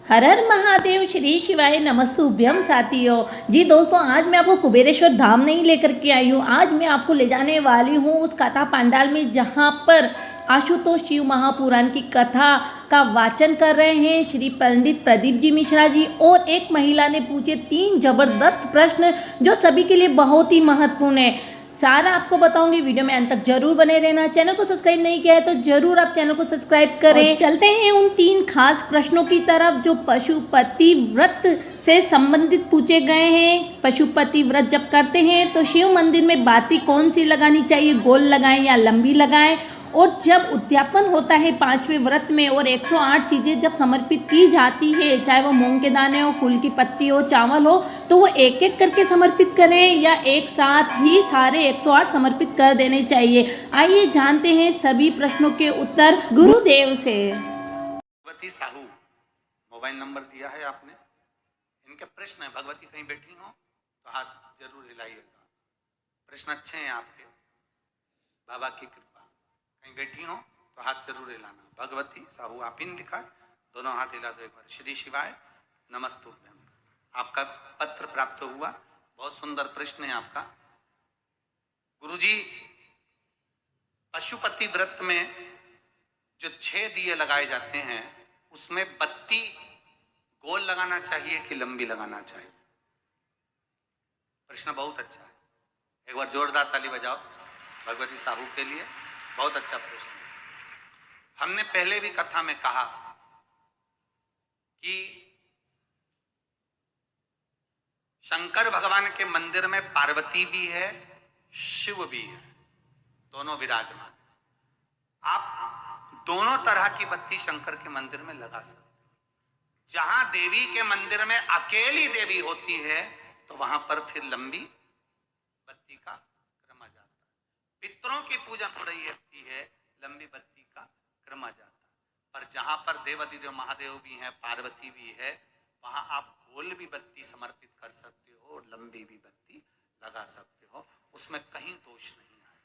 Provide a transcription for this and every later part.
हर हर महादेव, श्री शिवाय नमस्तुभ्यम साथियों। जी दोस्तों, आज मैं आपको कुबेरेश्वर धाम नहीं लेकर के आई हूँ। आज मैं आपको ले जाने वाली हूँ उस कथा पांडाल में जहाँ पर आशुतोष शिव महापुराण की कथा का वाचन कर रहे हैं श्री पंडित प्रदीप जी मिश्रा जी। और एक महिला ने पूछे 3 जबरदस्त प्रश्न जो सभी के लिए बहुत ही महत्वपूर्ण है। सारा आपको बताऊंगी, वीडियो में अंत तक जरूर बने रहना। चैनल को सब्सक्राइब नहीं किया है तो जरूर आप चैनल को सब्सक्राइब करें। चलते हैं उन 3 खास प्रश्नों की तरफ जो पशुपति व्रत से संबंधित पूछे गए हैं। पशुपति व्रत जब करते हैं तो शिव मंदिर में बाती कौन सी लगानी चाहिए, गोल लगाएं या लंबी लगाएं। और जब उद्यापन होता है 5वें व्रत में और 108 चीज़ें जब समर्पित की जाती है, चाहे वो मूंग के दाने हो, फूल की पत्ती हो, चावल हो, तो वो एक एक करके समर्पित करें या एक साथ ही सारे 108 समर्पित कर देने चाहिए। आइए जानते हैं सभी प्रश्नों के उत्तर गुरुदेव से। भगवती साहू मोबाइल नंबर दिया है आपने, इनके प्रश्न है। भगवती कहीं बैठी हो तो हाथ जरूर हिलाइएगा। प्रश्न अच्छे हैं आपके, बाबा की कृपा। कहीं बैठी हो तो हाथ जरूर हिलाना। भगवती साहू आप इन लिखा है, दोनों हाथ हिला दो एक बार। श्री शिवाय नमस्तुभ्यम। आपका पत्र प्राप्त हुआ, बहुत सुंदर प्रश्न है आपका। गुरुजी, पशुपति व्रत में जो 6 दिए लगाए जाते हैं उसमें बत्ती गोल लगाना चाहिए कि लंबी लगाना चाहिए? प्रश्न बहुत अच्छा है, एक बार जोरदार ताली बजाओ भगवती साहू के लिए। बहुत अच्छा प्रश्न है। हमने पहले भी कथा में कहा कि शंकर भगवान के मंदिर में पार्वती भी है, शिव भी है, दोनों विराजमान। आप दोनों तरह की बत्ती शंकर के मंदिर में लगा सकते हैं। जहां देवी के मंदिर में अकेली देवी होती है तो वहां पर फिर लंबी बत्ती का क्रम आ जाता है। पितरों की पूजा हो रही होती है, लंबी बत्ती का क्रम आ जाता है। पर जहां पर देवाधिदेव महादेव भी हैं, पार्वती भी है, वहां आप गोल भी बत्ती समर्पित कर सकते हो और लंबी भी बत्ती लगा सकते हो, उसमें कहीं दोष नहीं आए।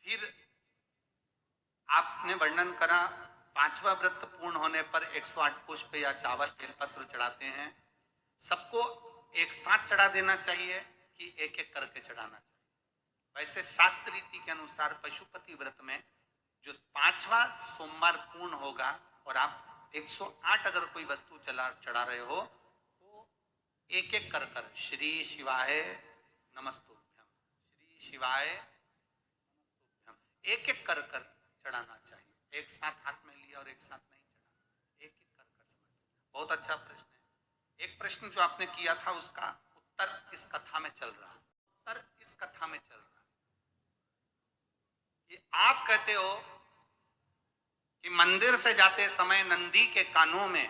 फिर आपने वर्णन करा 5वां व्रत पूर्ण होने पर 108 पुष्प या चावल बेलपत्र चढ़ाते हैं। सबको एक साथ चढ़ा देना चाहिए कि एक एक करके चढ़ाना चाहिए? वैसे शास्त्र रीति के अनुसार पशुपति व्रत में जो 5वां सोमवार पूर्ण होगा और आप 108 अगर कोई वस्तु चढ़ा रहे हो तो एक एक कर कर श्री शिवाय नमस्तुभ्यम, श्री शिवाय नमस्तुभ्यम, एक एक कर कर चढ़ाना चाहिए। एक साथ हाथ में लिया और एक साथ नहीं चढ़ाना, एक एक कर कर समझ। बहुत अच्छा प्रश्न है। एक प्रश्न जो आपने किया था उसका उत्तर इस कथा में चल रहा है। उत्तर इस कथा में चल रहा है। ये आप कहते हो कि मंदिर से जाते समय नंदी के कानों में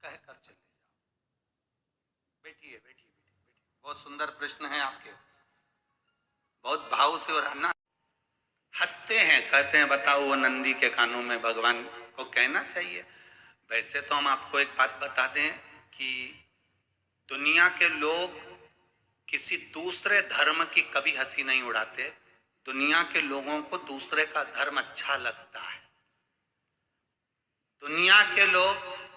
कहकर चले जाओ। बैठिए बैठिए बैठिए। बहुत सुंदर प्रश्न है आपके, बहुत भाव से और हंसते हैं, कहते हैं बताओ वो नंदी के कानों में भगवान को कहना चाहिए। वैसे तो हम आपको एक बात बता दें कि दुनिया के लोग किसी दूसरे धर्म की कभी हंसी नहीं उड़ाते। दुनिया के लोगों को दूसरे का धर्म अच्छा लगता है। दुनिया के लोग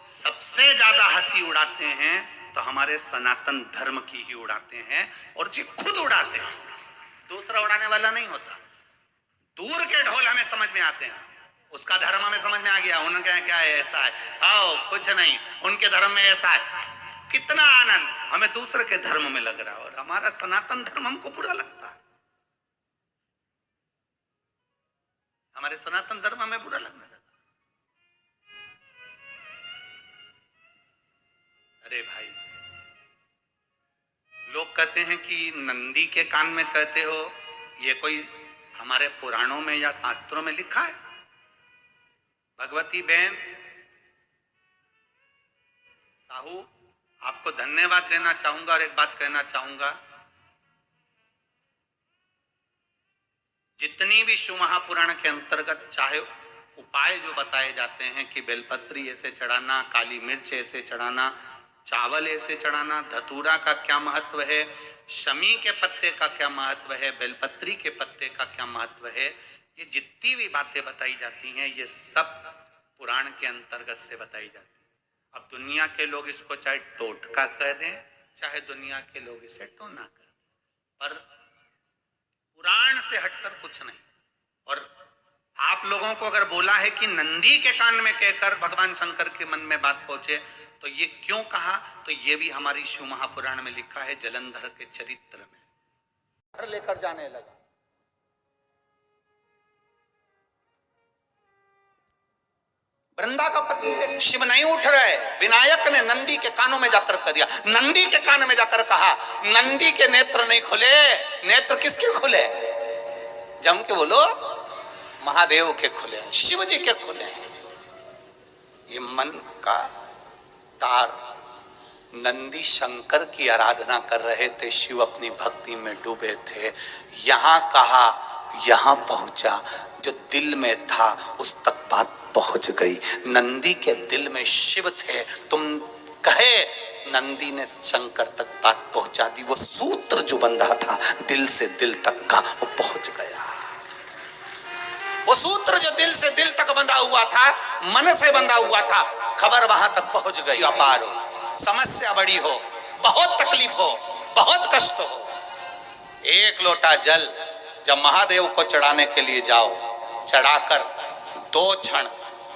सबसे ज्यादा हंसी उड़ाते हैं तो हमारे सनातन धर्म की ही उड़ाते हैं, और जी खुद उड़ाते हैं, दूसरा उड़ाने वाला नहीं होता। दूर के ढोल हमें समझ में आते हैं, उसका धर्म हमें समझ में आ गया, उनका क्या है, ऐसा है, आओ कुछ नहीं, उनके धर्म में ऐसा है। कितना आनंद हमें दूसरे के धर्म में लग रहा है और हमारा सनातन धर्म हमको बुरा लगता है। हमारे सनातन धर्म हमें बुरा लगने लगा। अरे भाई, लोग कहते हैं कि नंदी के कान में कहते हो, ये कोई हमारे पुराणों में या शास्त्रों में लिखा है? भगवती बहन साहू, आपको धन्यवाद देना चाहूंगा और एक बात कहना चाहूंगा। जितनी भी शिव महापुराण के अंतर्गत चाहे उपाय जो बताए जाते हैं कि बेलपत्री ऐसे चढ़ाना, काली मिर्च ऐसे चढ़ाना, चावल ऐसे चढ़ाना, धतूरा का क्या महत्व है, शमी के पत्ते का क्या महत्व है, बेलपत्री के पत्ते का क्या महत्व है, ये जितनी भी बातें बताई जाती हैं ये सब पुराण के अंतर्गत से बताई जाती है। अब दुनिया के लोग इसको चाहे टोटका कह दें, चाहे दुनिया के लोग इसे टोना कह दें, पर पुराण से हटकर कुछ नहीं। और आप लोगों को अगर बोला है कि नंदी के कान में कहकर भगवान शंकर के मन में बात पहुंचे, तो ये क्यों कहा, तो ये भी हमारी शिव महापुराण में लिखा है जलंधर के चरित्र में। लेकर जाने लगा, वृंदा का पति शिव नहीं उठ रहे, विनायक ने नंदी के कानों में जाकर कह दिया, नंदी के कान में जाकर कहा, नंदी के नेत्र नहीं खुले, नेत्र किसके खुले, जम के बोलो, महादेव के खुले, शिव जी के खुले। ये मन का तार, नंदी शंकर की आराधना कर रहे थे, शिव अपनी भक्ति में डूबे थे। यहां कहा, यहां पहुंचा, जो दिल में था उस तक बात पहुंच गई। नंदी के दिल में शिव थे, तुम कहे नंदी ने शंकर तक बात पहुंचा दी। वो सूत्र जो बंधा था दिल से दिल तक का, वो पहुंच गया। वो सूत्र जो दिल से दिल तक बंधा हुआ था, मन से बंधा हुआ था, खबर वहां तक पहुंच गई। अपार हो, समस्या बड़ी हो, बहुत तकलीफ हो, बहुत कष्ट हो, एक लोटा जल जब महादेव को चढ़ाने के लिए जाओ, चढ़ाकर 2 क्षण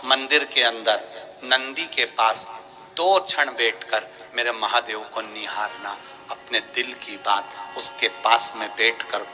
मंदिर के अंदर नंदी के पास 2 क्षण बैठकर मेरे महादेव को निहारना, अपने दिल की बात उसके पास में बैठकर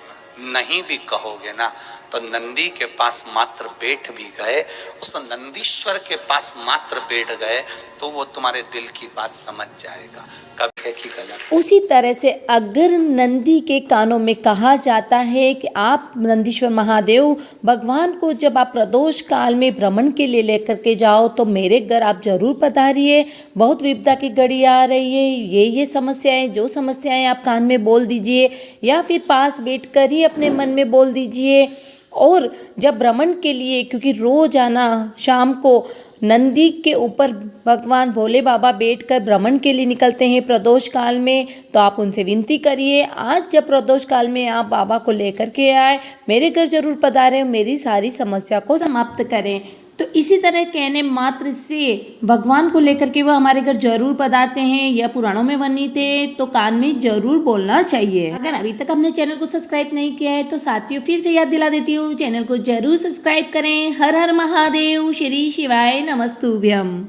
नहीं भी कहोगे ना, तो नंदी के पास मात्र बैठ भी गए, उस नंदीश्वर के पास मात्र बैठ गए, तो वो तुम्हारे दिल की बात समझ जाएगा, कभी की गलत। उसी तरह से अगर नंदी के कानों में कहा जाता है कि आप नंदीश्वर महादेव भगवान को जब आप प्रदोष काल में भ्रमण के लिए लेकर के जाओ तो मेरे घर आप जरूर पधारिए, बहुत विपदा की घड़ी आ रही है, ये समस्याएं, जो समस्याएं आप कान में बोल दीजिए या फिर पास बैठकर ही अपने मन में बोल दीजिए। और जब भ्रमण के लिए, क्योंकि रोज आना शाम को नंदी के ऊपर भगवान भोले बाबा बैठकर भ्रमण के लिए निकलते हैं प्रदोष काल में, तो आप उनसे विनती करिए, आज जब प्रदोष काल में आप बाबा को लेकर के आए, मेरे घर जरूर पधारें, मेरी सारी समस्या को समाप्त करें। तो इसी तरह कहने मात्र से भगवान को लेकर के वह हमारे घर जरूर पधारते हैं, यह पुराणों में वर्णित है, तो कान में जरूर बोलना चाहिए। अगर अभी तक हमने चैनल को सब्सक्राइब नहीं किया है तो साथियों फिर से याद दिला देती हूँ, चैनल को जरूर सब्सक्राइब करें। हर हर महादेव, श्री शिवाय नमस्तुभ्यम।